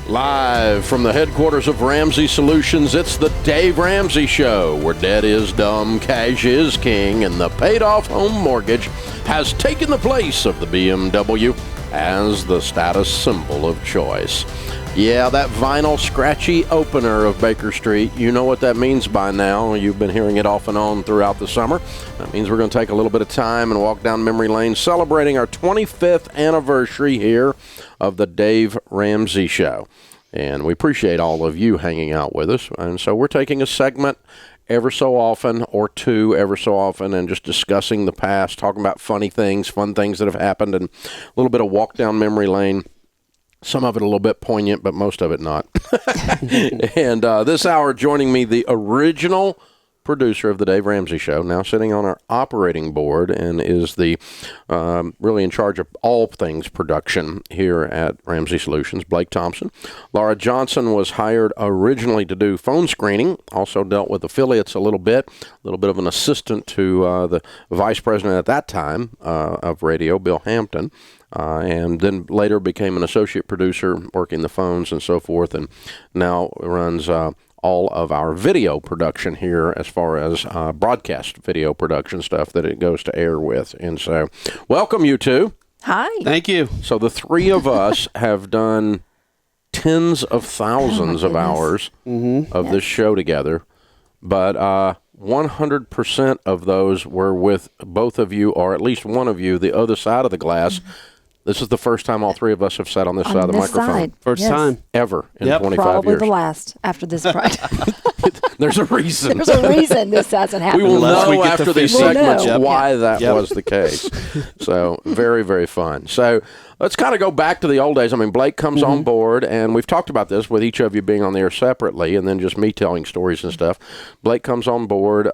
Live from the headquarters of Ramsey Solutions, it's the Dave Ramsey Show, where debt is dumb, cash is king, and the paid-off home mortgage has taken the place of the BMW as the status symbol of choice. Yeah, that vinyl scratchy opener of Baker Street, you know what that means by now. You've been hearing it off and on throughout the summer. That means we're going to take a little bit of time and walk down memory lane, celebrating our 25th anniversary here of the Dave Ramsey Show. And we appreciate all of you hanging out with us. And so we're taking a segment ever so often, or two ever so often, and just discussing the past, talking about funny things, fun things that have happened, and a little bit of walk down memory lane. Some of it a little bit poignant, but most of it not. And this hour, joining me, the original producer of the Dave Ramsey Show, now sitting on our operating board and is the really in charge of all things production here at Ramsey Solutions, Blake Thompson. Laura Johnson was hired originally to do phone screening, also dealt with affiliates a little bit of an assistant to the vice president at that time of radio, Bill Hampton. And then later became an associate producer working the phones and so forth, and now runs all of our video production here as far as broadcast video production stuff that it goes to air with. And so welcome, you two. Hi. Thank you. So the three of us have done tens of thousands of hours of this show together, but 100% of those were with both of you, or at least one of you, the other side of the glass. This is the first time all three of us have sat on this side of the microphone. First time. Ever in 25 Probably years. the last after this Friday. There's a reason. There's a reason this hasn't happened. We will Unless know we get after to these face it. segments We'll know. why that was the case. So very, very fun. So let's kind of go back to the old days. I mean, Blake comes on board, and we've talked about this with each of you being on the air separately and then just me telling stories and stuff. Blake comes on board,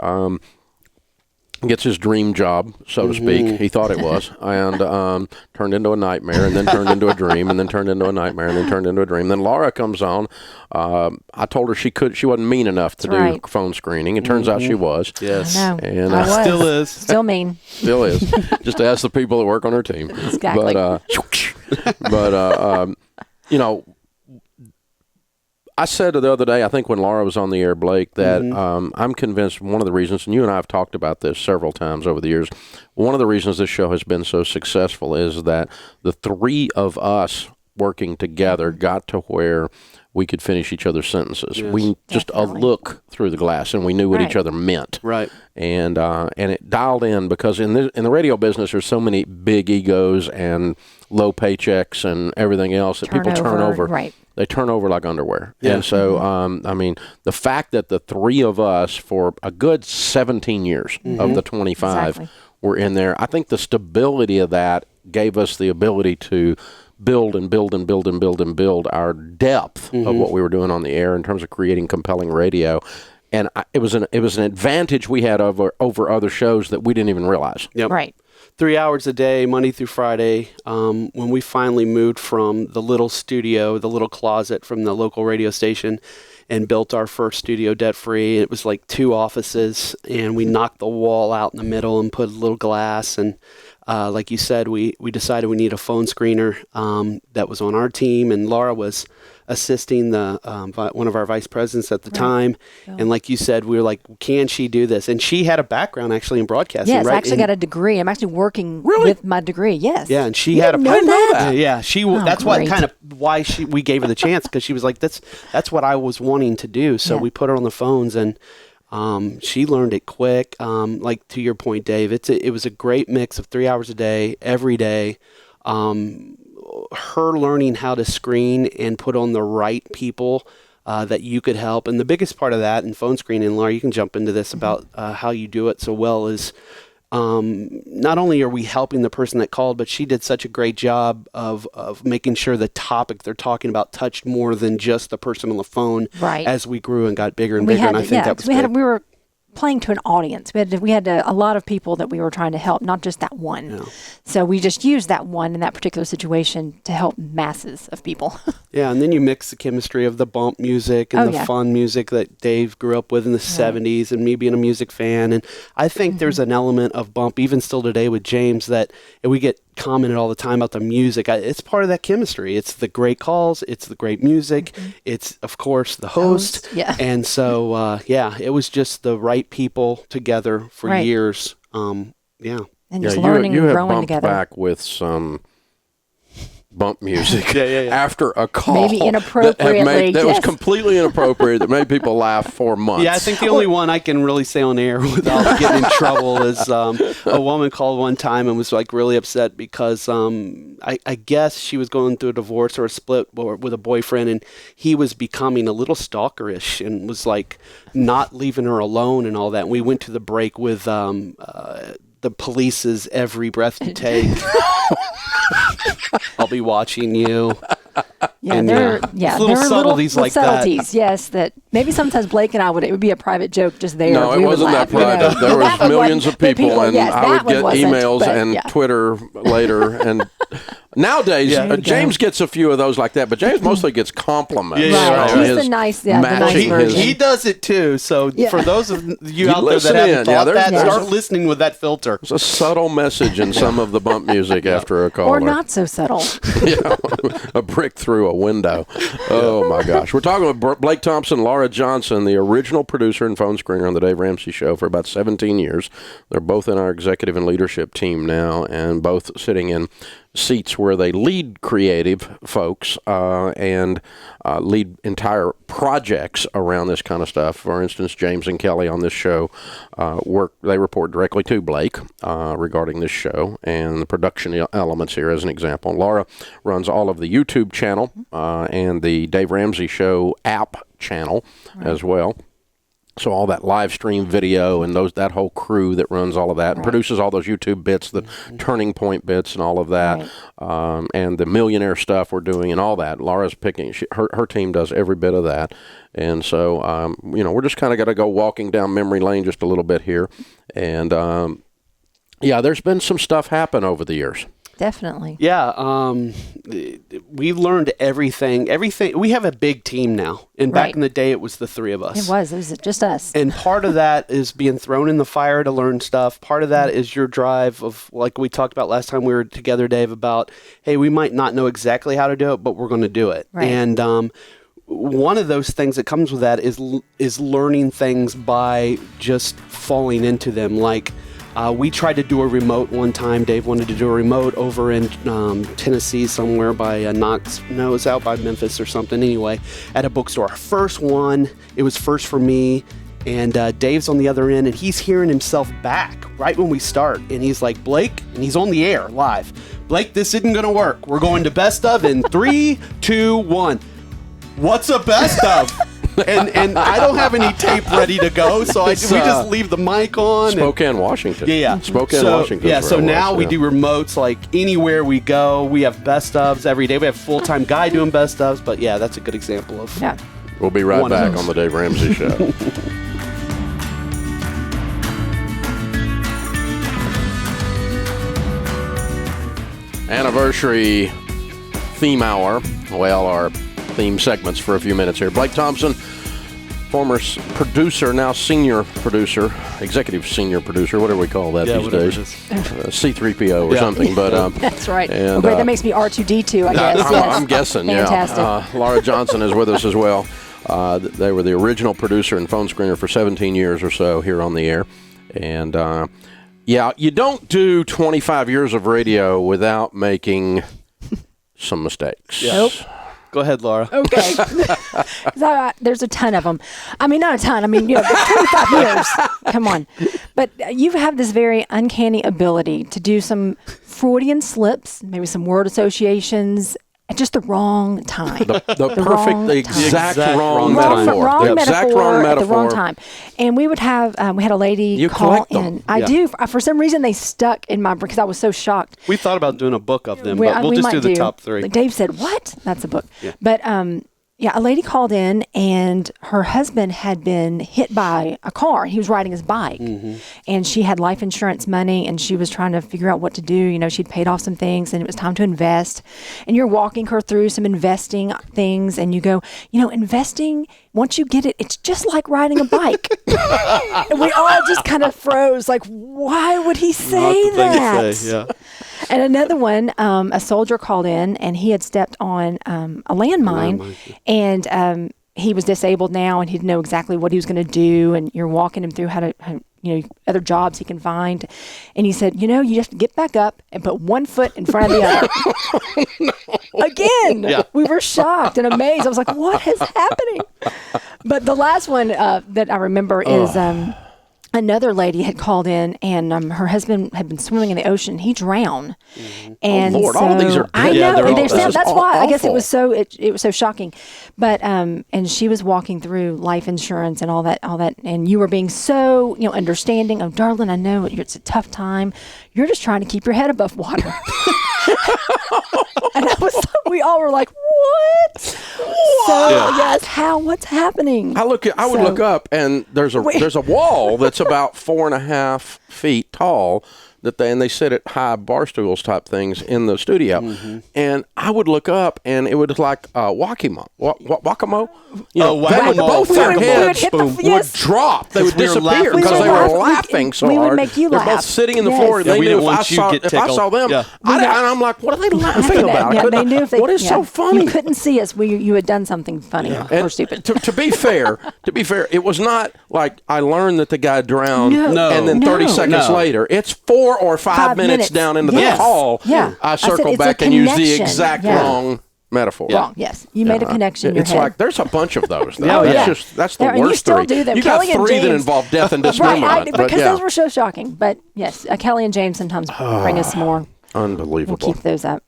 gets his dream job, so to speak. He thought it was, and turned into a nightmare, and then turned into a dream, and then turned into a nightmare, and then turned into a dream. Then Laura comes on. I told her she wasn't mean enough to do phone screening. It turns out she was. Yes. I know. And I was. Still is. Still mean. Still is. Just ask the people that work on her team. Exactly. But you know, I said the other day, I think when Laura was on the air, Blake, that I'm convinced one of the reasons, and you and I have talked about this several times over the years, one of the reasons this show has been so successful is that the three of us working together got to where we could finish each other's sentences. Yes. We just a look through the glass, and we knew what each other meant. Right. And it dialed in because in the radio business, there's so many big egos and low paychecks and everything else that people turn over. Right. They turn over like underwear. Yeah. And so, I mean, the fact that the three of us for a good 17 years of the 25 were in there, I think the stability of that gave us the ability to build and build and build and build and build our depth of what we were doing on the air in terms of creating compelling radio. And it was an advantage we had over other shows that we didn't even realize. Yep. Right. 3 hours a day, Monday through Friday. When we finally moved from the little studio, the little closet from the local radio station, and built our first studio debt-free, it was like 2 offices, and we knocked the wall out in the middle and put a little glass. And like you said, we decided we need a phone screener that was on our team, and Laura was assisting the one of our vice presidents at the time. Yeah. And like you said, we were like, can she do this? And she had a background actually in broadcasting. Yes, right? I actually got a degree. I'm actually working Really? with my degree. Yes. Yeah, and she You had a. didn't know I didn't know that? that. Yeah, she. Oh, that's what great. kind of why we gave her the chance, because she was like, that's what I was wanting to do. So we put her on the phones, and she learned it quick. Like to your point, Dave, it was a great mix of 3 hours a day, every day. Her learning how to screen and put on the right people that you could help. And the biggest part of that in phone screening, Laura, you can jump into this about how you do it so well, is not only are we helping the person that called, but she did such a great job of making sure the topic they're talking about touched more than just the person on the phone. Right. As we grew and got bigger and bigger, and I think that was we big. we were playing to an audience. We had a lot of people that we were trying to help, not just that one. Yeah. So we just used that one in that particular situation to help masses of people. Yeah, and then you mix the chemistry of the bump music and fun music that Dave grew up with in the 70s, and me being a music fan. And I think there's an element of bump, even still today with James, that we get commented all the time about the music. It's part of that chemistry. It's the great calls. It's the great music. Mm-hmm. It's, of course, the host. Yeah. And so, it was just the right people together for years. And just learning and growing together. Back with some bump music after a call. Maybe inappropriately. That was completely inappropriate, that made people laugh for months. Yeah, I think the only one I can really say on air without getting in trouble is a woman called one time and was like really upset because I guess she was going through a divorce or a split with a boyfriend, and he was becoming a little stalkerish and was like not leaving her alone and all that. And we went to the break with the police's Every Breath You Take. I'll be watching you. Yeah, there are little subtleties like subtleties, that. Yes, that maybe sometimes Blake and I it would be a private joke just there. No, it wasn't that private. There was millions of people, and I would get emails and Twitter later. And nowadays, James gets a few of those like that, but James mostly gets compliments. He's the nice version. He does it too. So for those of you out there that haven't thought that, start listening with that filter. There's a subtle message in some of the bump music after a call. Or not so subtle. A brick through a window. Oh, my gosh. We're talking with Blake Thompson, Laura Johnson, the original producer and phone screener on the Dave Ramsey Show for about 17 years. They're both in our executive and leadership team now, and both sitting in seats where they lead creative folks and lead entire projects around this kind of stuff. For instance, James and Kelly on this show they report directly to Blake regarding this show and the production elements here as an example. Laura runs all of the YouTube channel and the Dave Ramsey Show app channel as well. So all that live stream video and that whole crew that runs all of that and produces all those YouTube bits, the turning point bits and all of that, and the millionaire stuff we're doing and all that. Laura's picking, her team does every bit of that. And so, we're just kind of got to go walking down memory lane just a little bit here. And, there's been some stuff happen over the years. Definitely. Yeah. We've learned everything. We have a big team now. And back in the day, it was the three of us. It was just us. And part of that is being thrown in the fire to learn stuff. Part of that is your drive of, like we talked about last time we were together, Dave, about, hey, we might not know exactly how to do it, but we're going to do it. Right. And one of those things that comes with that is learning things by just falling into them. Like, we tried to do a remote one time. Dave wanted to do a remote over in Tennessee somewhere by Knox. No, it was out by Memphis or something. Anyway, at a bookstore. First one, it was first for me. And Dave's on the other end, and he's hearing himself back right when we start. And he's like, Blake, and he's on the air live. Blake, this isn't going to work. We're going to best of in 3, 2, 1. What's a best of? And I don't have any tape ready to go, so we just leave the mic on. Spokane, Washington. Yeah. Washington. Yeah, so now we do remotes like anywhere we go. We have best ofs every day. We have a full-time guy doing best ofs, but yeah, that's a good example of. Yeah. We'll be right back on the Dave Ramsey Show. Anniversary theme hour. Well, our theme segments for a few minutes here. Blake Thompson, former producer, now senior producer, executive senior producer. What do we call that these days? C3PO or something. But that's right. And, that makes me R2D2, I guess. I'm guessing. Fantastic. Laura Johnson is with us as well. They were the original producer and phone screener for 17 years or so here on the air. And you don't do 25 years of radio without making some mistakes. Nope. Go ahead, Laura. Okay. There's a ton of them. I mean, not a ton. I mean, 25 years. Come on. But you have this very uncanny ability to do some Freudian slips, maybe some word associations, at just the wrong time. The exact wrong metaphor. The exact wrong metaphor at the wrong time. And we would have, we had a lady call in. I do. For some reason, they stuck in my brain because I was so shocked. We thought about doing a book of them, but we'll just do the top 3. Dave said, what? That's a book. Yeah. But a lady called in, and her husband had been hit by a car. He was riding his bike, and she had life insurance money, and she was trying to figure out what to do. She'd paid off some things, and it was time to invest. And you're walking her through some investing things, and you go, investing, once you get it, it's just like riding a bike. And we all just kind of froze, like, why would he say that? And another one, a soldier called in, and he had stepped on a landmine, and he was disabled now, and he didn't know exactly what he was going to do. And you're walking him through how other jobs he can find. And he said, you have to get back up and put one foot in front of the other. Again, we were shocked and amazed. I was like, what is happening? But the last one that I remember is another lady had called in, and her husband had been swimming in the ocean. He drowned. And Lord, so, all these are dead. I know. Yeah, and that's why awful. I guess it was so shocking. But and she was walking through life insurance and all that, and you were being so understanding. Oh, darling, I know it's a tough time. You're just trying to keep your head above water. And we all were like, what? So yes, what's happening? I would look up, and there's a wall that's about 4.5 feet tall that they sit at high bar stools type things in the studio, and I would look up, and it would like Wakimo. Both their heads would drop. They would disappear because they were laughing so hard. We would make you laugh. They're both sitting in the floor, and they knew if I saw them, and I'm like, what are they laughing about? They knew if what is so funny? You couldn't see us. You had done something funny or stupid. To be fair, it was not like I learned that the guy drowned, and then 30 seconds later, it's 4 or 5 minutes down into the hall. I circle back and use the exact wrong metaphor. Wrong. Yes, you made a connection in your It's head. like there's a bunch of those. That's the worst and you still three. do them. You Kelly got and 3 that James. involve death and dismemberment. Because those were so shocking. But yes, Kelly and James sometimes bring us more. Unbelievable. We'll keep those up.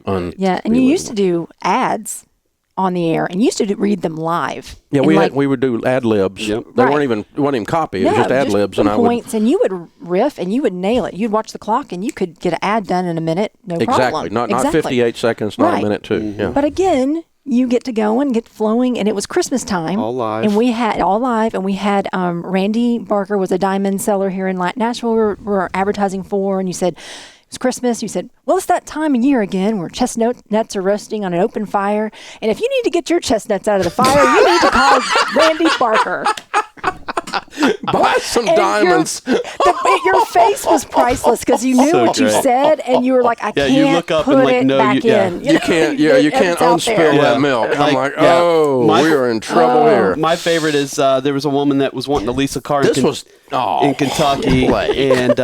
And you used to do ads on the air, and you used to read them live. Yeah, we would do ad libs. They weren't even copy. It was just ad libs, and I would points, and you would riff, and you would nail it. You'd watch the clock, and you could get an ad done in a minute, no problem. Not 58 seconds, not a minute too. Yeah. But again, you get to go and get flowing, and it was Christmas time, all live, and we had Randy Barker was a diamond seller here in Nashville. We were advertising for, and you said. It's Christmas. You said, well, it's that time of year again where chestnuts are roasting on an open fire. And if you need to get your chestnuts out of the fire, you need to call Randy Barker. Buy some diamonds. Your face was priceless because you knew what you said, and you were like, I can't you look up put and it back in. You can't unspill that milk. I'm like, we are in trouble here. My favorite is there was a woman that was wanting to lease a car in Kentucky, and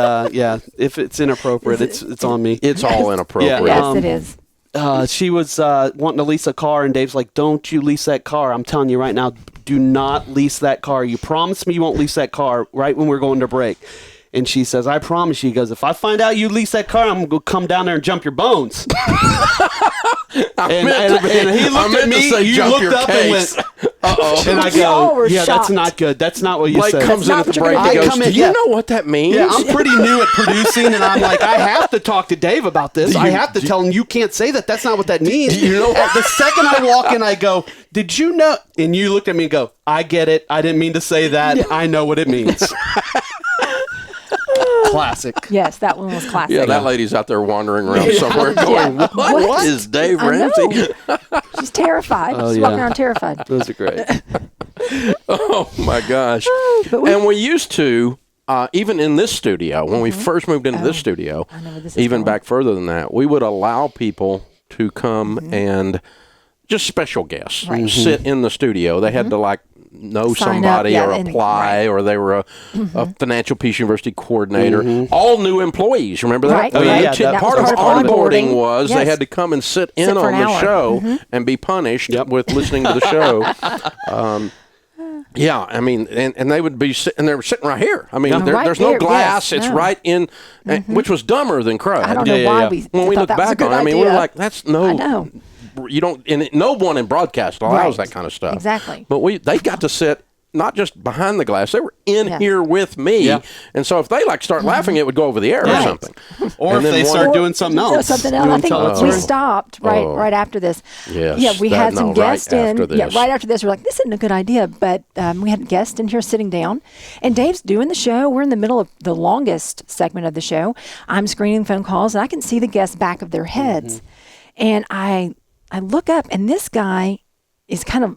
if it's inappropriate, it's on me. It's all inappropriate. Yes, it is. She was wanting to lease a car, and Dave's like, don't you lease that car. I'm telling you right now, do not lease that car. You promised me you won't lease that car right when we're going to break. And she says, I promise you. He goes, if I find out you lease that car, I'm going to come down there and jump your bones. and he looked at me, you looked up and went, uh-oh. And I go, that's not good. That's not what you said. Blake comes in at the break and goes, do you know what that means? Yeah, I'm pretty new at producing, and I'm like, I have to talk to Dave about this. I have to tell him you can't say that. That's not what that means. You know the second I walk in, I go, did you know? And you looked at me and go, I get it. I didn't mean to say that. I know what it means. Classic. Yes, that one was classic. Yeah, that lady's out there wandering around somewhere going, what is Dave Ramsey? She's terrified. She's walking around terrified. Those are great. Oh, my gosh. And we used to, even in this studio, when we first moved into this studio, even back further than that, we would allow people to come and just special guests sit in the studio. They had to know somebody or apply, or they were a Financial Peace University coordinator. All new employees, remember that? Part of onboarding was they had to come and sit in on the show and be punished with listening to the show. I mean, and they would be sitting, and they were sitting right here. I mean, there's no glass. It's right in, which was dumber than crud. I don't know why we when we look back on it, I mean, we're like, that's no. I know. You don't, and no one in broadcast allows that kind of stuff. Exactly. But they got to sit not just behind the glass; they were in here with me. And so if they start laughing, it would go over the air or something. Or if they start doing something else. I think we stopped right after this. Yes. Yeah, we had some guests in. Yeah, right after this, we're like, this isn't a good idea. But we had guests in here sitting down, and Dave's doing the show. We're in the middle of the longest segment of the show. I'm screening phone calls, and I can see the guests' back of their heads, and I look up, and this guy is kind of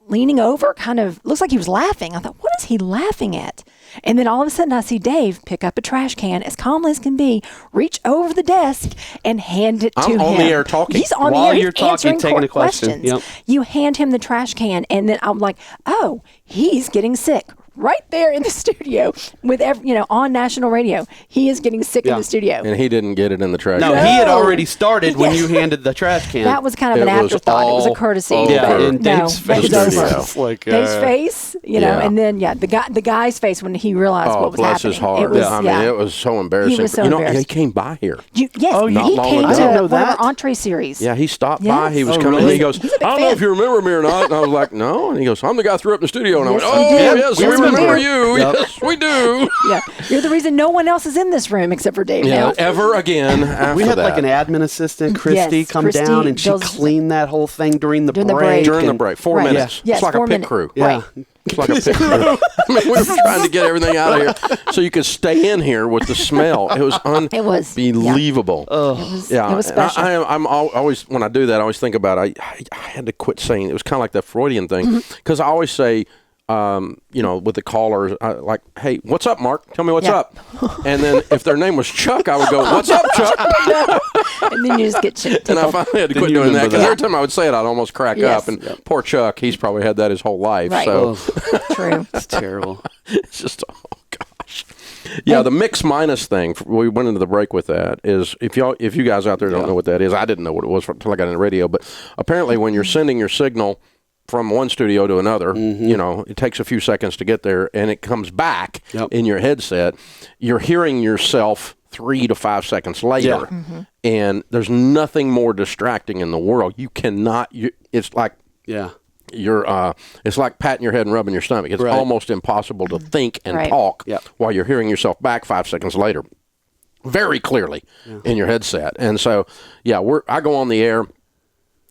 leaning over, kind of looks like he was laughing. I thought, what is he laughing at? And then all of a sudden I see Dave pick up a trash can as calmly as can be, reach over the desk and hand it to him. I'm on the air talking. He's on While the air. you're He's talking, answering taking a court question. questions. Yep. You hand him the trash can, and then I'm like, oh, he's getting sick. Right there in the studio with on national radio. He is getting sick in the studio. And he didn't get it in the trash No, can. he had already started when Yes. you handed the trash can. That was kind of an It was afterthought. It was a all courtesy. over and Dave's that face. was over. It's like, Dave's face, and then the guy's face when he realized Oh, what was bless happening. his heart. It was, I mean, it was so embarrassing. He was so He embarrassed. came by here. Yes, Oh, he not long came ago. I didn't to know one of that. our entree series. Yeah, he stopped by. Yes. He was Oh, coming. really? And he goes, He's a big I don't know fan. if you remember me or not. And I was like, no. And he goes, I'm the guy who threw up in the studio. And I went, Yes, oh, you did. yes, Yes, we we remember do. you. Yep. Yes, we do. Yeah, you're the reason no one else is in this room except for Dave Yeah, now. ever again after We had that. like an admin assistant, Christy, Yes, come Christy down and she does- cleaned that whole thing during the During the break. break. During the and- break. 4 Right. minutes. Yes, It's like 4 a pit minutes. crew. Yeah. Right. It's like a pit crew. I mean, we were trying to get everything out of here so you could stay in here with the smell. It was unbelievable. It was Yeah, it was and special. I'm always, when I do that, I always think about I had to quit saying, it was kind of like that Freudian thing, Mm-hmm. because I always say, with the callers, like, hey, what's up, Mark? Tell me what's Yeah. up. And then if their name was Chuck, I would go, what's up, Chuck? And then you just get tickled. And I finally had to Then quit you doing that, remember because that. every time I would say it, I'd almost crack Yes. up. And poor Chuck, he's probably had that his whole life. Right. So True. It's terrible. it's just, oh gosh. Yeah, the mix minus thing, we went into the break with that, is if you guys out there don't know what that is, I didn't know what it was until I got in the radio, but apparently when you're sending your signal from one studio to another, it takes a few seconds to get there, and it comes back in your headset. You're hearing yourself 3 to 5 seconds later, and there's nothing more distracting in the world. You cannot. It's like it's like patting your head and rubbing your stomach. It's almost impossible to think and talk while you're hearing yourself back 5 seconds later, very clearly in your headset. And so, I go on the air.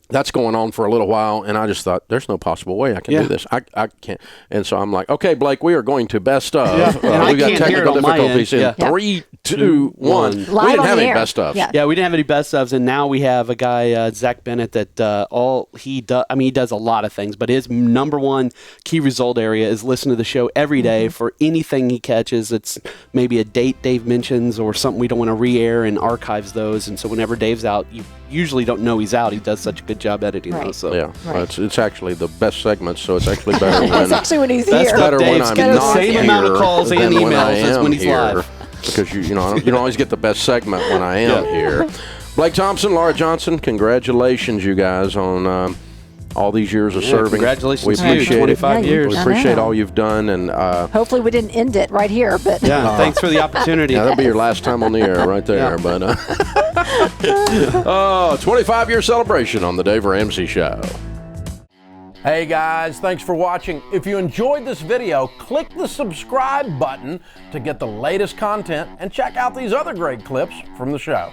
That's going on for a little while, and I just thought, there's no possible way I can do this. I can't. And so I'm like, okay, Blake, we are going to best of. And I We've got can't hear it technical on my difficulties end. in 3, 2, 1. We Live didn't on have the any air. best ofs. Yeah. We didn't have any best ofs, and now we have a guy, Zach Bennett, that he does. I mean, he does a lot of things, but his number one key result area is listen to the show every day for anything he catches. It's maybe a date Dave mentions or something we don't want to re-air, and archives those. And so whenever Dave's out, you usually don't know he's out. He does such a good job editing those. So. Yeah, well, it's actually the best segment, so it's actually better when It's actually when he's Best here. of better when Dave's I'm getting the not same here amount of calls and than when I emails as am when he's here, live. because you don't always get the best segment when I am here. Blake Thompson, Laura Johnson, congratulations, you guys, on all these years of serving. Congratulations We to you, appreciate 25 it. years. We I appreciate know. all you've done, and Hopefully we didn't end it right here, but Thanks for the opportunity. that'll be your last time on the air right there. But 25-year celebration on the Dave Ramsey Show. Hey guys, thanks for watching. If you enjoyed this video, click the subscribe button to get the latest content and check out these other great clips from the show.